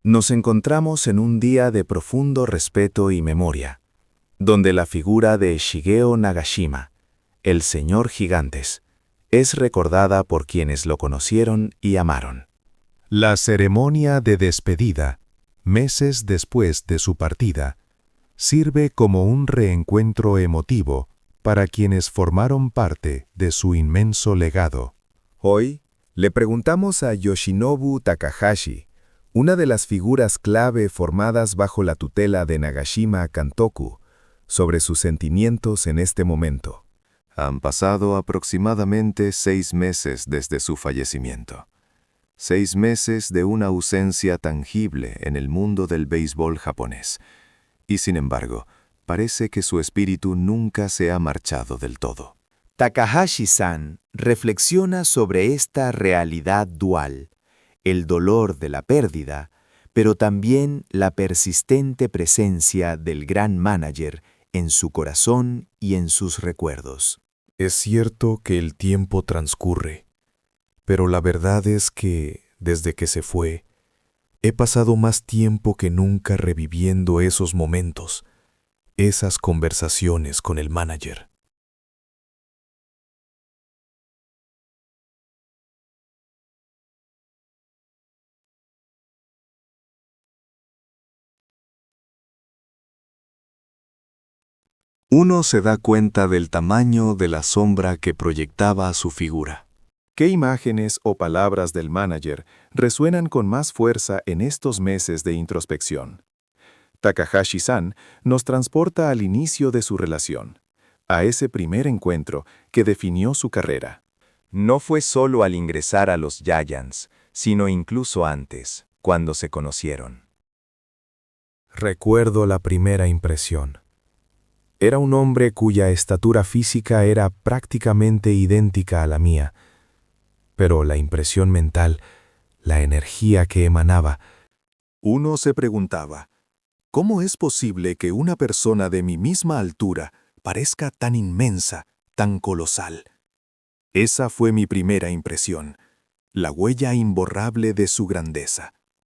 Nos encontramos en un día de profundo respeto y memoria, donde la figura de Shigeo Nagashima, el señor Gigantes, es recordada por quienes lo conocieron y amaron. La ceremonia de despedida, meses después de su partida, sirve como un reencuentro emotivo para quienes formaron parte de su inmenso legado. Hoy le preguntamos a Yoshinobu Takahashi, una de las figuras clave formadas bajo la tutela de Nagashima Kantoku, sobre sus sentimientos en este momento. Han pasado aproximadamente 6 meses desde su fallecimiento. 6 meses de una ausencia tangible en el mundo del béisbol japonés. Y sin embargo, parece que su espíritu nunca se ha marchado del todo. Takahashi-san reflexiona sobre esta realidad dual, el dolor de la pérdida, pero también la persistente presencia del gran manager en su corazón y en sus recuerdos. Es cierto que el tiempo transcurre, pero la verdad es que, desde que se fue, he pasado más tiempo que nunca reviviendo esos momentos, esas conversaciones con el manager. Uno se da cuenta del tamaño de la sombra que proyectaba su figura. ¿Qué imágenes o palabras del manager resuenan con más fuerza en estos meses de introspección? Takahashi-san nos transporta al inicio de su relación, a ese primer encuentro que definió su carrera. No fue solo al ingresar a los Giants, sino incluso antes, cuando se conocieron. Recuerdo la primera impresión. Era un hombre cuya estatura física era prácticamente idéntica a la mía, pero la impresión mental, la energía que emanaba. Uno se preguntaba, ¿cómo es posible que una persona de mi misma altura parezca tan inmensa, tan colosal? Esa fue mi primera impresión, la huella imborrable de su grandeza.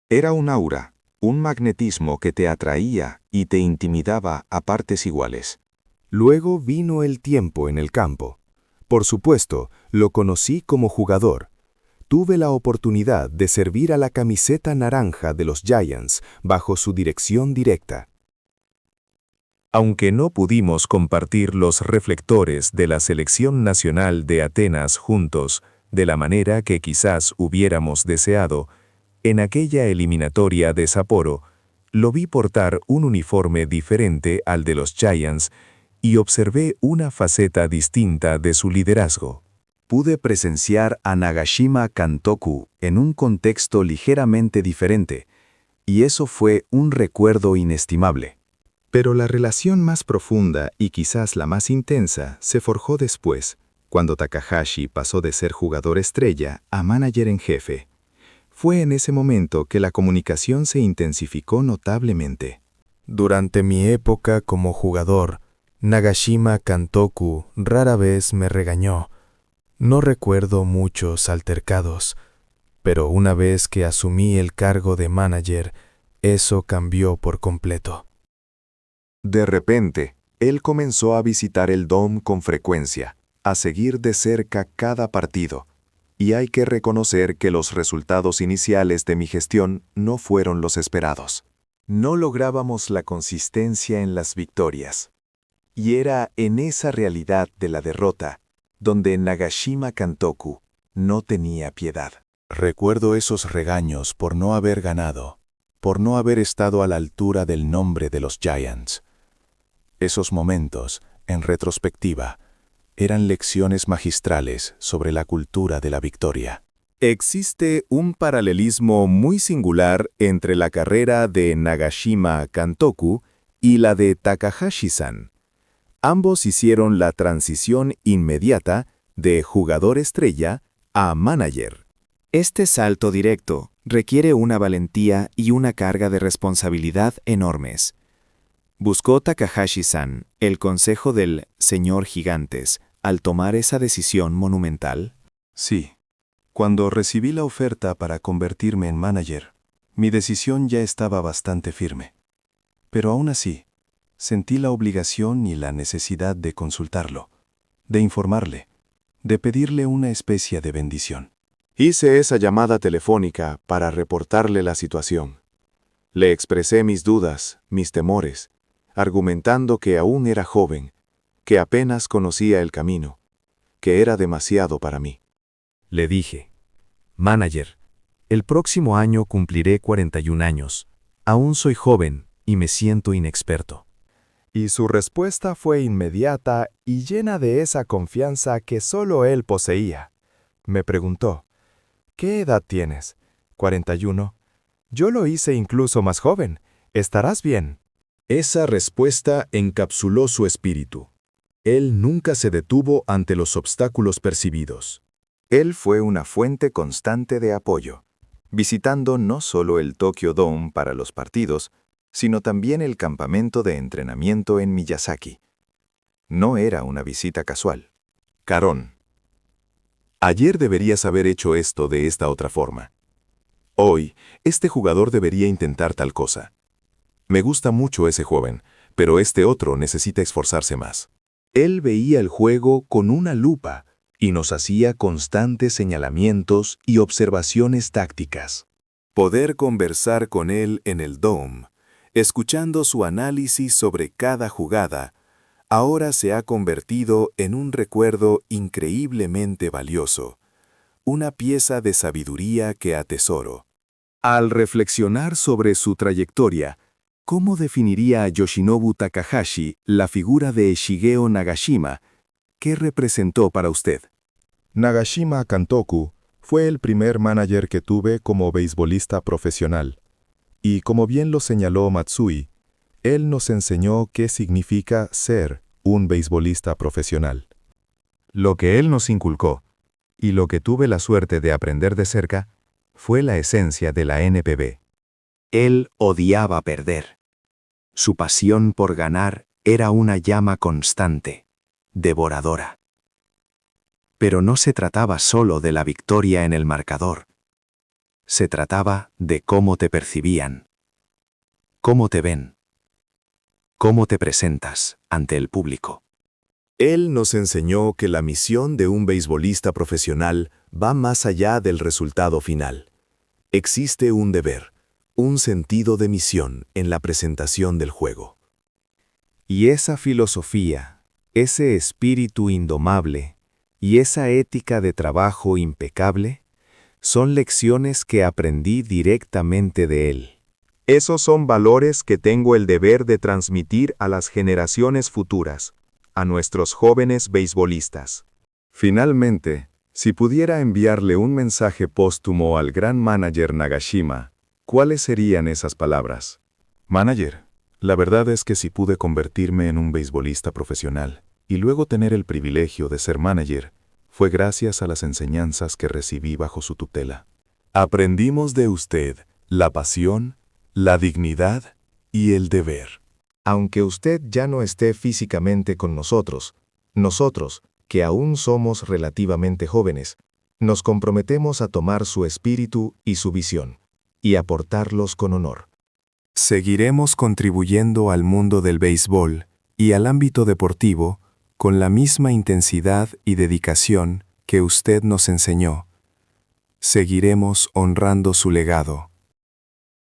Era un aura, un magnetismo que te atraía y te intimidaba a partes iguales. Luego vino el tiempo en el campo. Por supuesto, lo conocí como jugador. Tuve la oportunidad de servir a la camiseta naranja de los Giants bajo su dirección directa. Aunque no pudimos compartir los reflectores de la selección nacional de Atenas juntos de la manera que quizás hubiéramos deseado, en aquella eliminatoria de Sapporo, lo vi portar un uniforme diferente al de los Giants y observé una faceta distinta de su liderazgo. Pude presenciar a Nagashima Kantoku en un contexto ligeramente diferente, y eso fue un recuerdo inestimable. Pero la relación más profunda y quizás la más intensa se forjó después, cuando Takahashi pasó de ser jugador estrella a manager en jefe. Fue en ese momento que la comunicación se intensificó notablemente. Durante mi época como jugador, Nagashima Kantoku rara vez me regañó. No recuerdo muchos altercados, pero una vez que asumí el cargo de manager, eso cambió por completo. De repente, él comenzó a visitar el Dome con frecuencia, a seguir de cerca cada partido. Y hay que reconocer que los resultados iniciales de mi gestión no fueron los esperados. No lográbamos la consistencia en las victorias. Y era en esa realidad de la derrota donde Nagashima Kantoku no tenía piedad. Recuerdo esos regaños por no haber ganado, por no haber estado a la altura del nombre de los Giants. Esos momentos, en retrospectiva, eran lecciones magistrales sobre la cultura de la victoria. Existe un paralelismo muy singular entre la carrera de Nagashima Kantoku y la de Takahashi-san. Ambos hicieron la transición inmediata de jugador estrella a manager. Este salto directo requiere una valentía y una carga de responsabilidad enormes. ¿Buscó Takahashi-san el consejo del señor Gigantes al tomar esa decisión monumental? Sí. Cuando recibí la oferta para convertirme en manager, Mi decisión ya estaba bastante firme. Pero aún así, sentí la obligación y la necesidad de consultarlo, de informarle, de pedirle una especie de bendición. Hice esa llamada telefónica para reportarle la situación. Le expresé mis dudas, mis temores, argumentando que aún era joven, que apenas conocía el camino, que era demasiado para mí. Le dije, «Manager, el próximo año cumpliré 41 años. Aún soy joven y me siento inexperto». Y su respuesta fue inmediata y llena de esa confianza que solo él poseía. Me preguntó, «¿Qué edad tienes?» 41. Yo lo hice incluso más joven. ¿Estarás bien? Esa respuesta encapsuló su espíritu. Él nunca se detuvo ante los obstáculos percibidos. Él fue una fuente constante de apoyo, visitando no solo el Tokyo Dome para los partidos, sino también el campamento de entrenamiento en Miyazaki. No era una visita casual. Carón. Ayer deberías haber hecho esto de esta otra forma. Hoy, este jugador debería intentar tal cosa. Me gusta mucho ese joven, pero este otro necesita esforzarse más. Él veía el juego con una lupa y nos hacía constantes señalamientos y observaciones tácticas. Poder conversar con él en el Dome, escuchando su análisis sobre cada jugada, ahora se ha convertido en un recuerdo increíblemente valioso, una pieza de sabiduría que atesoro. Al reflexionar sobre su trayectoria, ¿cómo definiría a Yoshinobu Takahashi la figura de Shigeo Nagashima? ¿Qué representó para usted? Nagashima Kantoku fue el primer manager que tuve como beisbolista profesional. Y como bien lo señaló Matsui, él nos enseñó qué significa ser un beisbolista profesional. Lo que él nos inculcó, y lo que tuve la suerte de aprender de cerca, fue la esencia de la NPB. Él odiaba perder. Su pasión por ganar era una llama constante, devoradora. Pero no se trataba solo de la victoria en el marcador. Se trataba de cómo te percibían, cómo te ven, cómo te presentas ante el público. Él nos enseñó que la misión de un beisbolista profesional va más allá del resultado final. Existe un deber, un sentido de misión en la presentación del juego. Y esa filosofía, ese espíritu indomable y esa ética de trabajo impecable son lecciones que aprendí directamente de él. Esos son valores que tengo el deber de transmitir a las generaciones futuras, a nuestros jóvenes beisbolistas. Finalmente, si pudiera enviarle un mensaje póstumo al gran manager Nagashima, ¿cuáles serían esas palabras? Manager, la verdad es que si pude convertirme en un beisbolista profesional y luego tener el privilegio de ser manager, fue gracias a las enseñanzas que recibí bajo su tutela. Aprendimos de usted la pasión, la dignidad y el deber. Aunque usted ya no esté físicamente con nosotros, que aún somos relativamente jóvenes, nos comprometemos a tomar su espíritu y su visión, y aportarlos con honor. Seguiremos contribuyendo al mundo del béisbol y al ámbito deportivo con la misma intensidad y dedicación que usted nos enseñó. Seguiremos honrando su legado.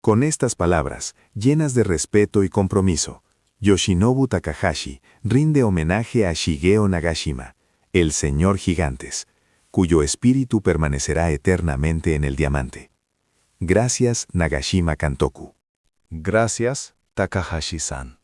Con estas palabras, llenas de respeto y compromiso, Yoshinobu Takahashi rinde homenaje a Shigeo Nagashima, el Señor Gigantes, cuyo espíritu permanecerá eternamente en el diamante. Gracias, Nagashima Kantoku. Gracias, Takahashi-san.